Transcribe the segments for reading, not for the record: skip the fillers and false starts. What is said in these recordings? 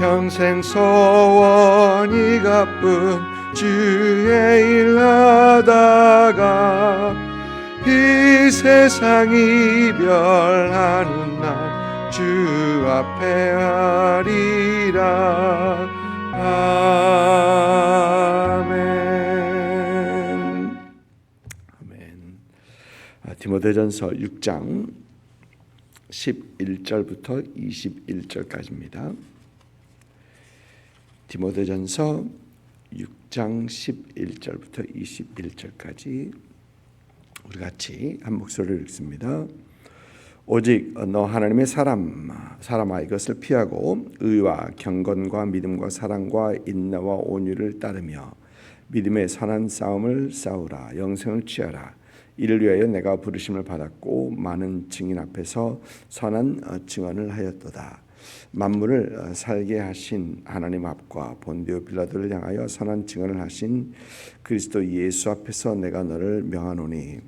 평생 소원이 가쁜 주의 일 하다가 이 세상 이별하는 날 주 앞에 하리라. 아멘. 아멘. 디모데전서 6장 11절부터 21절까지입니다. 디모데전서 6장 11절부터 21절까지 우리 같이 한 목소리를 읽습니다. 오직 너 하나님의 사람아 이것을 피하고 의와 경건과 믿음과 사랑과 인내와 온유를 따르며 믿음의 선한 싸움을 싸우라. 영생을 취하라. 이를 위하여 내가 부르심을 받았고 많은 증인 앞에서 선한 증언을 하였도다. 만물을 살게 하신 하나님 앞과 본디오 빌라도를 향하여 선한 증언을 하신 그리스도 예수 앞에서 내가 너를 명하노니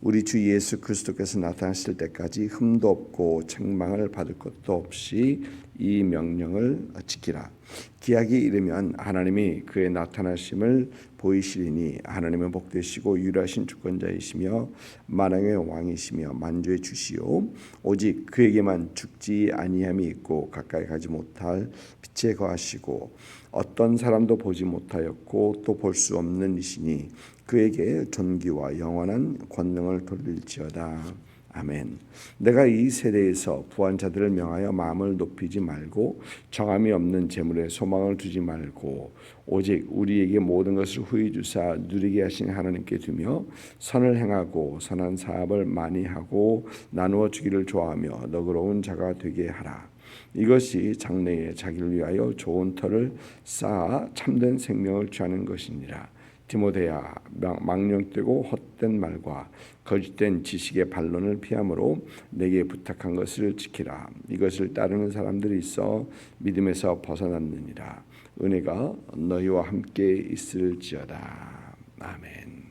우리 주 예수 그리스도께서 나타나실 때까지 흠도 없고 책망을 받을 것도 없이 이 명령을 지키라. 기약이 이르면 하나님이 그의 나타나심을 보이시리니 하나님은 복되시고 유일하신 주권자이시며 만왕의 왕이시며 만주의 주시오. 오직 그에게만 죽지 아니함이 있고 가까이 가지 못할 빛에 거하시고 어떤 사람도 보지 못하였고 또 볼 수 없는 이시니 그에게 존귀와 영원한 권능을 돌릴지어다. 아멘. 내가 이 세대에서 부한 자들을 명하여 마음을 높이지 말고 정함이 없는 재물에 소망을 두지 말고 오직 우리에게 모든 것을 후히 주사 누리게 하신 하나님께 두며 선을 행하고 선한 사업을 많이 하고 나누어 주기를 좋아하며 너그러운 자가 되게 하라. 이것이 장래에 자기를 위하여 좋은 터를 쌓아 참된 생명을 취하는 것이니라. 디모데야, 망령되고 헛된 말과 거짓된 지식의 반론을 피함으로 내게 부탁한 것을 지키라. 이것을 따르는 사람들이 있어 믿음에서 벗어났느니라. 은혜가 너희와 함께 있을지어다. 아멘.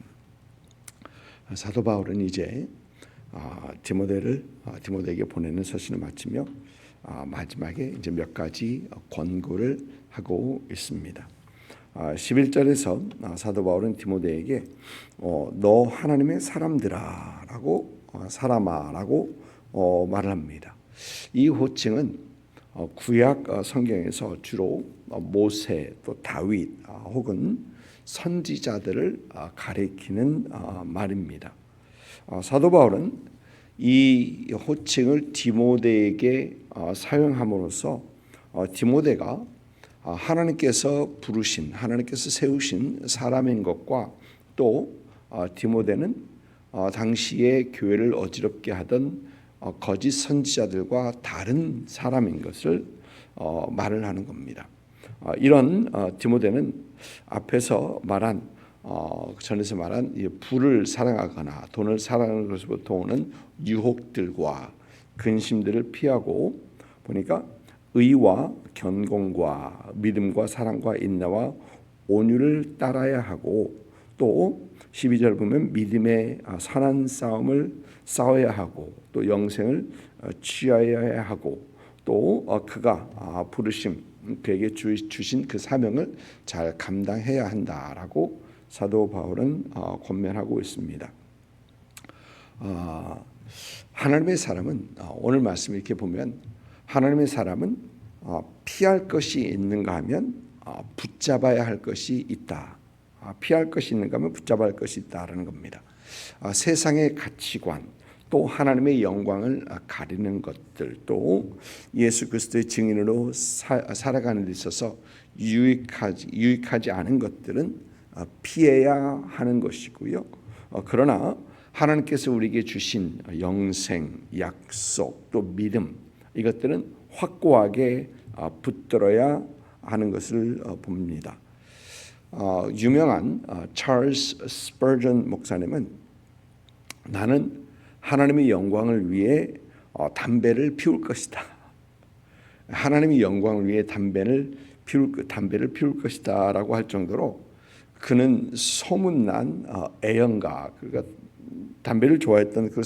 사도 바울은 이제 디모데에게 보내는 서신을 마치며 마지막에 이제 몇 가지 권고를 하고 있습니다. 11절에서 사도 바울은 디모데에게 너 하나님의 사람들아라고 사람아라고 말을 합니다. 이 호칭은 구약 성경에서 주로 모세 또 다윗 혹은 선지자들을 가리키는 말입니다. 사도 바울은 이 호칭을 디모데에게 사용함으로써 디모데가 하나님께서 부르신 하나님께서 세우신 사람인 것과 또 디모데는 당시에 교회를 어지럽게 하던 거짓 선지자들과 다른 사람인 것을 말을 하는 겁니다. 이런 디모데는 앞에서 말한 전에서 말한 부를 사랑하거나 돈을 사랑하는 것으로부터 오는 유혹들과 근심들을 피하고 보니까 의와 견공과 믿음과 사랑과 인내와 온유를 따라야 하고 또 12절 보면 믿음의 선한 싸움을 싸워야 하고 또 영생을 취하여야 하고 또 그가 부르심 그에게 주신 그 사명을 잘 감당해야 한다라고 사도 바울은 권면하고 있습니다. 하나님의 사람은 오늘 말씀 이렇게 보면 하나님의 사람은 피할 것이 있는가 하면 붙잡아야 할 것이 있다. 피할 것이 있는가 하면 붙잡아야 할 것이 있다라는 겁니다. 세상의 가치관 또 하나님의 영광을 가리는 것들 또 예수 그리스도의 증인으로 살아가는 데 있어서 유익하지 않은 것들은 피해야 하는 것이고요. 그러나 하나님께서 우리에게 주신 영생, 약속, 또 믿음 이것들은 확고하게 붙들어야 하는 것을 봅니다. 유명한 찰스 스퍼전 목사님은 나는 하나님의 영광을 위해 담배를 피울 것이다. 하나님의 영광을 위해 담배를 피울 것이다라고 할 정도로 그는 소문난 애연가 그러니까 담배를 좋아했던 그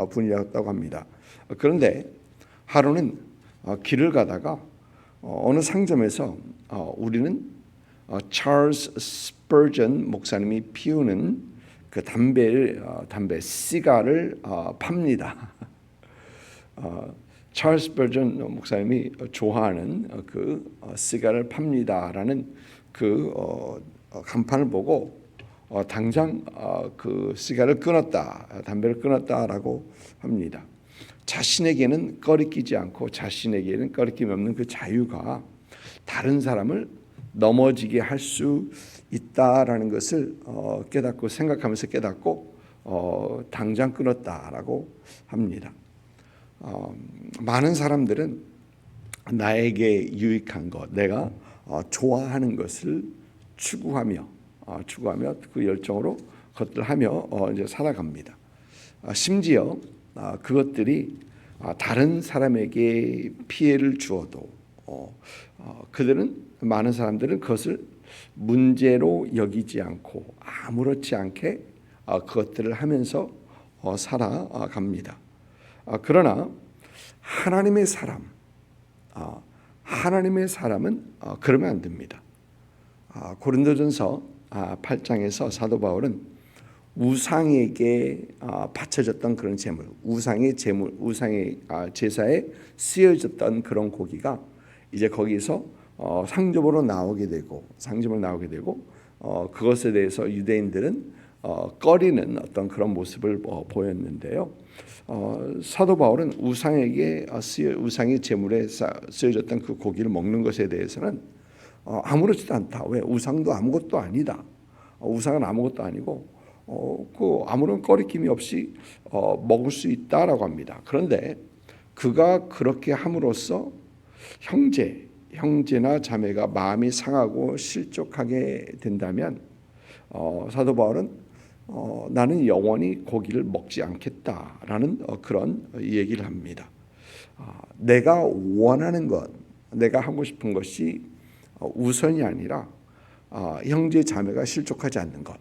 분이었다고 합니다. 그런데 하루는 길을 가다가 어느 상점에서 우리는 찰스 스퍼전 목사님이 피우는 그 담배 시가를 팝니다. 찰스 스퍼전 목사님이 좋아하는 그 시가를 팝니다라는 그 간판을 보고 당장 그 시가를 끊었다, 담배를 끊었다라고 합니다. 자신에게는 꺼리끼지 않고 자신에게는 꺼리낌이 없는 그 자유가 다른 사람을 넘어지게 할 수 있다라는 것을 깨닫고 생각하면서 깨닫고 당장 끊었다라고 합니다. 많은 사람들은 나에게 유익한 것, 내가 좋아하는 것을 추구하며 그 열정으로 그것들 하며 이제 살아갑니다. 심지어 그것들이 다른 사람에게 피해를 주어도 많은 사람들은 그것을 문제로 여기지 않고 아무렇지 않게 그것들을 하면서 살아갑니다. 그러나 하나님의 사람은 그러면 안 됩니다. 고린도전서 8장에서 사도 바울은 우상에게 바쳐졌던 그런 제물, 우상의 제사에 쓰여졌던 그런 고기가 이제 거기서 상점으로 나오게 되고 그것에 대해서 유대인들은 꺼리는 어떤 그런 모습을 보였는데요. 사도 바울은 우상의 제물에 쓰여졌던 그 고기를 먹는 것에 대해서는 아무렇지도 않다. 왜? 우상도 아무것도 아니다. 우상은 아무것도 아니고 그 아무런 꺼리낌이 없이 먹을 수 있다라고 합니다. 그런데 그가 그렇게 함으로써 형제나 자매가 마음이 상하고 실족하게 된다면 사도 바울은 나는 영원히 고기를 먹지 않겠다라는 그런 얘기를 합니다. 내가 원하는 것, 내가 하고 싶은 것이 우선이 아니라 형제 자매가 실족하지 않는 것,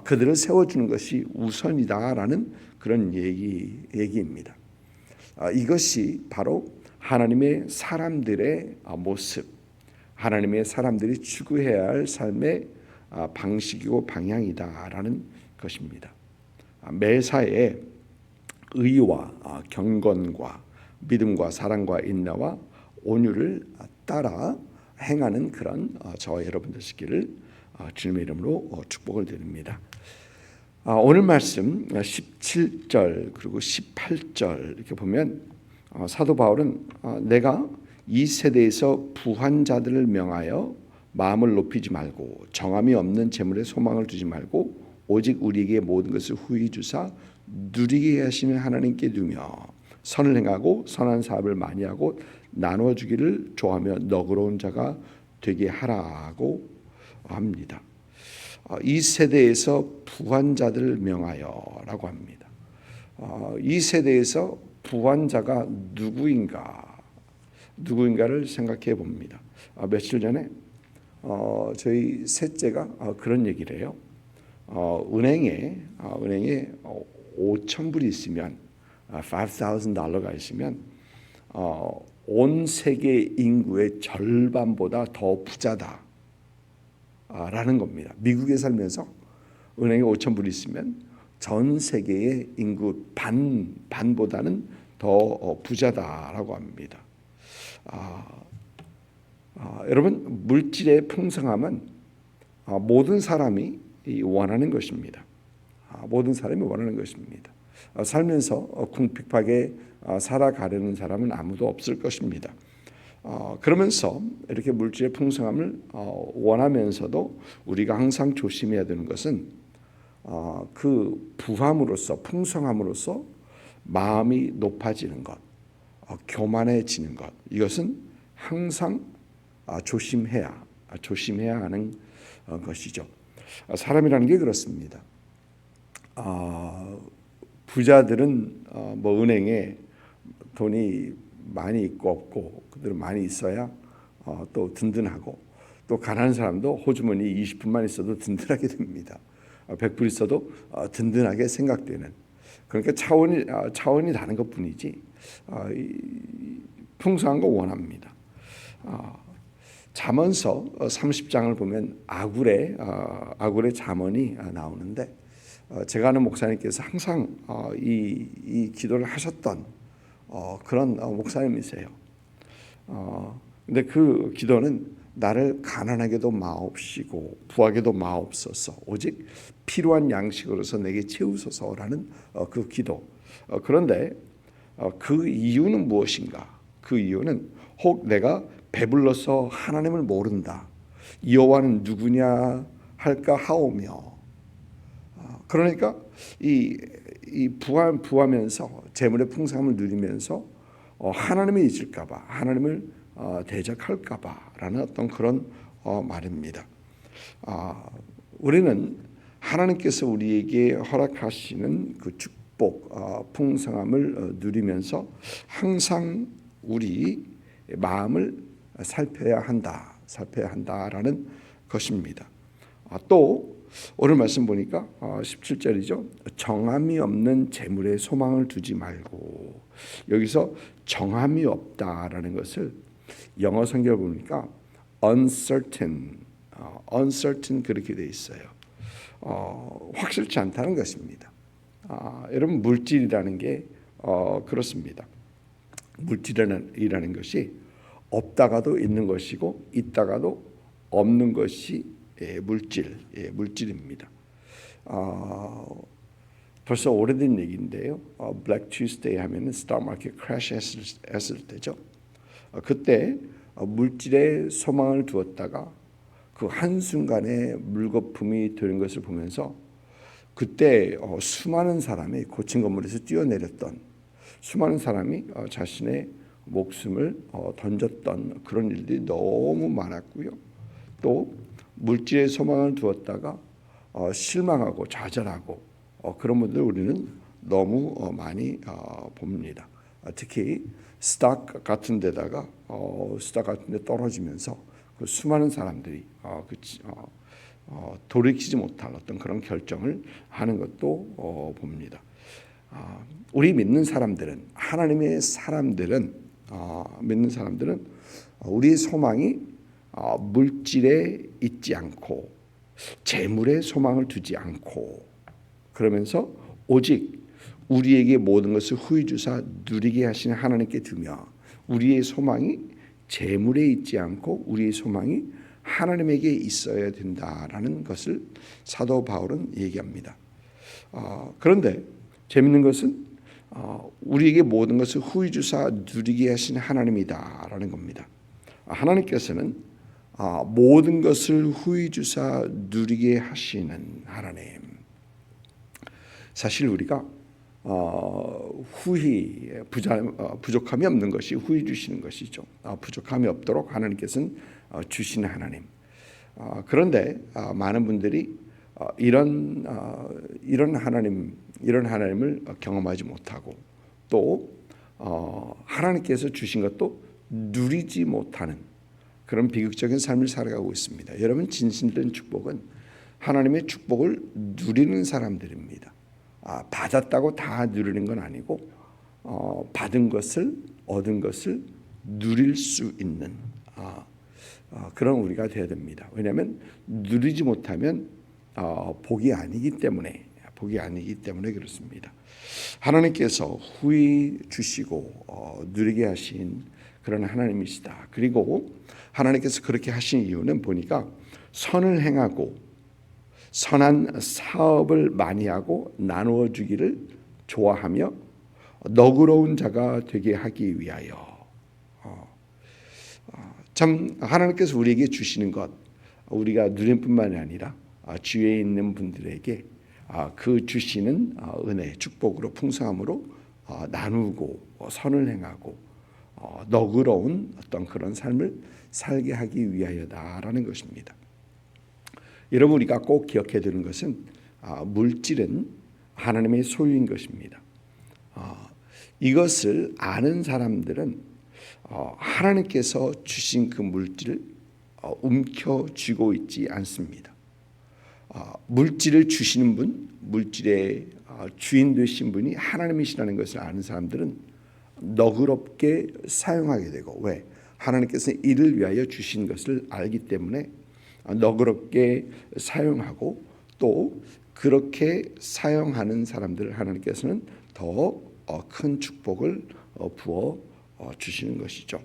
그들을 세워주는 것이 우선이다라는 그런 얘기입니다. 이것이 바로 하나님의 사람들의 모습, 하나님의 사람들이 추구해야 할 삶의 방식이고 방향이다라는 것입니다. 매사에 의와 경건과 믿음과 사랑과 인내와 온유를 따라 행하는 그런 저와 여러분들 되시기를 주님의 이름으로 축복을 드립니다. 오늘 말씀 17절 그리고 18절 이렇게 보면 사도 바울은 내가 이 세대에서 부한 자들을 명하여 마음을 높이지 말고 정함이 없는 재물에 소망을 두지 말고 오직 우리에게 모든 것을 후히 주사 누리게 하시는 하나님께 두며 선을 행하고 선한 사업을 많이 하고 나눠주기를 좋아하며 너그러운 자가 되게 하라고 합니다. 이 세대에서 부한 자들을 명하여라고 합니다. 이 세대에서 부한 자가 누구인가를 생각해 봅니다. 며칠 전에 저희 셋째가 그런 얘기를 해요. 은행에 5,000불이 있으면 $5,000가 있으면 온 세계 인구의 절반보다 더 부자다라는 겁니다. 미국에 살면서 은행에 5,000불이 있으면 전 세계의 인구 반보다는 더 부자다라고 합니다. 여러분, 물질의 풍성함은 모든 사람이 원하는 것입니다. 모든 사람이 원하는 것입니다. 살면서 궁핍하게 살아가려는 사람은 아무도 없을 것입니다. 그러면서 이렇게 물질의 풍성함을 원하면서도 우리가 항상 조심해야 되는 것은 그 부함으로써 풍성함으로써 마음이 높아지는 것, 교만해지는 것, 이것은 항상 조심해야 하는 것이죠. 사람이라는 게 그렇습니다. 부자들은 뭐 은행에 돈이 많이 있고 없고 그들은 많이 있어야 또 든든하고, 또 가난한 사람도 호주머니 20분만 있어도 든든하게 됩니다. 100불 있어도 든든하게 생각되는, 그러니까 차원이 다른 것뿐이지 풍성한 거 원합니다. 잠언서 30장을 보면 아굴의 잠언이 나오는데 제가 아는 목사님께서 항상 이 기도를 하셨던 그런 목사님이세요. 근데 그 기도는 나를 가난하게도 마옵시고 부하게도 마옵소서 오직 필요한 양식으로서 내게 채우소서라는 그 기도. 그런데 그 이유는 무엇인가? 그 이유는 혹 내가 배불러서 하나님을 모른다. 여호와는 누구냐 할까 하오며. 그러니까 이 부하면서 재물의 풍성함을 누리면서 하나님이 잊을까봐, 하나님을 대적할까봐라는 어떤 그런 말입니다. 우리는 하나님께서 우리에게 허락하시는 그 축복, 풍성함을 누리면서 항상 우리 마음을 살펴야 한다라는 것입니다. 또 오늘 말씀 보니까 17절이죠. 정함이 없는 재물에 소망을 두지 말고. 여기서 정함이 없다라는 것을 영어 성경을 보니까 uncertain 그렇게 돼 있어요. 확실치 않다는 것입니다. 여러분 물질이라는 게 그렇습니다. 물질이라는 것이 없다가도 있는 것이고 있다가도 없는 것이 물질입니다. 벌써 오래된 얘기인데요. 블랙 투스데이 하면은 스톡 마켓 크래시 했을 때죠. 그때 물질에 소망을 두었다가 그 한순간에 물거품이 되는 것을 보면서 그때 수많은 사람이 고층 건물에서 뛰어내렸던 수많은 사람이 자신의 목숨을 던졌던 그런 일들이 너무 많았고요. 또 물질에 소망을 두었다가 실망하고 좌절하고 그런 분들 우리는 너무 많이 봅니다. 특히 스탁 같은 데다가 스탁 같은 데 떨어지면서 그 수많은 사람들이 돌이키지 못할 어떤 그런 결정을 하는 것도 봅니다. 우리 믿는 사람들은 하나님의 사람들은 믿는 사람들은 우리의 소망이 물질에 있지 않고 재물에 소망을 두지 않고 그러면서 오직 우리에게 모든 것을 후히 주사 누리게 하시는 하나님께 두며 우리의 소망이 재물에 있지 않고 우리의 소망이 하나님에게 있어야 된다라는 것을 사도 바울은 얘기합니다. 그런데 재밌는 것은 우리에게 모든 것을 후히 주사 누리게 하시는 하나님이다라는 겁니다. 하나님께서는 모든 것을 후히 주사 누리게 하시는 하나님. 사실 우리가 후히 부족함이 없는 것이 후히 주시는 것이죠. 부족함이 없도록 하나님께서는 주시는 하나님. 그런데 많은 분들이 이런 하나님을 경험하지 못하고 또 하나님께서 주신 것도 누리지 못하는 그런 비극적인 삶을 살아가고 있습니다. 여러분 진실된 축복은 하나님의 축복을 누리는 사람들입니다. 받았다고 다 누리는 건 아니고 받은 것을 얻은 것을 누릴 수 있는 그런 우리가 되어야 됩니다. 왜냐하면 누리지 못하면 복이 아니기 때문에 그렇습니다. 하나님께서 후히 주시고 누리게 하신 그런 하나님이시다. 그리고 하나님께서 그렇게 하신 이유는 보니까 선을 행하고 선한 사업을 많이 하고 나누어 주기를 좋아하며 너그러운 자가 되게 하기 위하여. 참 하나님께서 우리에게 주시는 것 우리가 누릴 뿐만이 아니라 주위에 있는 분들에게 그 주시는 은혜 축복으로 풍성함으로 나누고 선을 행하고 너그러운 어떤 그런 삶을 살게 하기 위하여다라는 것입니다. 여러분 우리가 꼭 기억해야 되는 것은 물질은 하나님의 소유인 것입니다. 이것을 아는 사람들은 하나님께서 주신 그 물질을 움켜쥐고 있지 않습니다. 물질을 주시는 분, 물질의 주인 되신 분이 하나님이시라는 것을 아는 사람들은 너그럽게 사용하게 되고 왜? 하나님께서 이를 위하여 주신 것을 알기 때문에 너그럽게 사용하고 또 그렇게 사용하는 사람들을 하나님께서는 더 큰 축복을 부어 주시는 것이죠.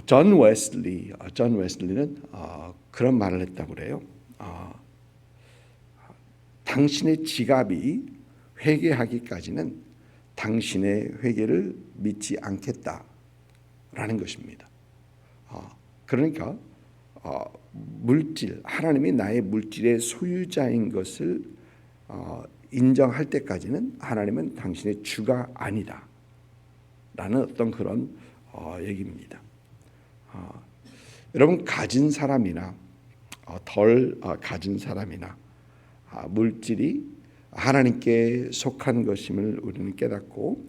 존 웨슬리는 그런 말을 했다고 그래요. 당신의 지갑이 회개하기까지는 당신의 회개를 믿지 않겠다라는 것입니다. 그러니까 물질, 하나님이 나의 물질의 소유자인 것을 인정할 때까지는 하나님은 당신의 주가 아니다 라는 어떤 그런 얘기입니다. 여러분, 가진 사람이나 덜 가진 사람이나 물질이 하나님께 속한 것임을 우리는 깨닫고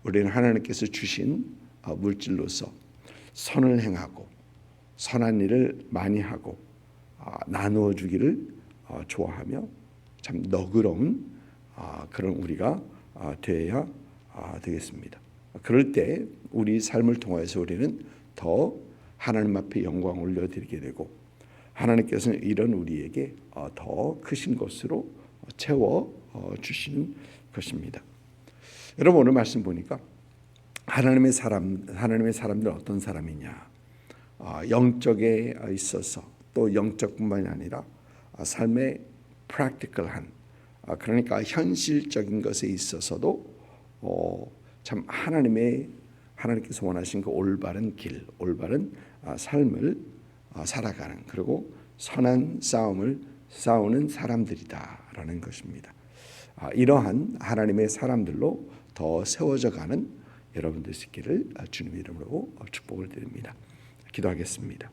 우리는 하나님께서 주신 물질로서 선을 행하고 선한 일을 많이 하고 나누어 주기를 좋아하며 참 너그러운 그런 우리가 되어야 되겠습니다. 그럴 때 우리 삶을 통해서 우리는 더 하나님 앞에 영광을 올려드리게 되고 하나님께서는 이런 우리에게 더 크신 것으로 채워 주시는 것입니다. 여러분, 오늘 말씀 보니까 하나님의 사람들은 어떤 사람이냐? 영적에 있어서 또 영적뿐만이 아니라 삶의 프랙티컬한 그러니까 현실적인 것에 있어서도 참 하나님께서 원하신 그 올바른 길, 올바른 삶을 살아가는 그리고 선한 싸움을 싸우는 사람들이다라는 것입니다. 이러한 하나님의 사람들로 더 세워져 가는 여러분들 있기를 주님의 이름으로 축복을 드립니다. 기도하겠습니다.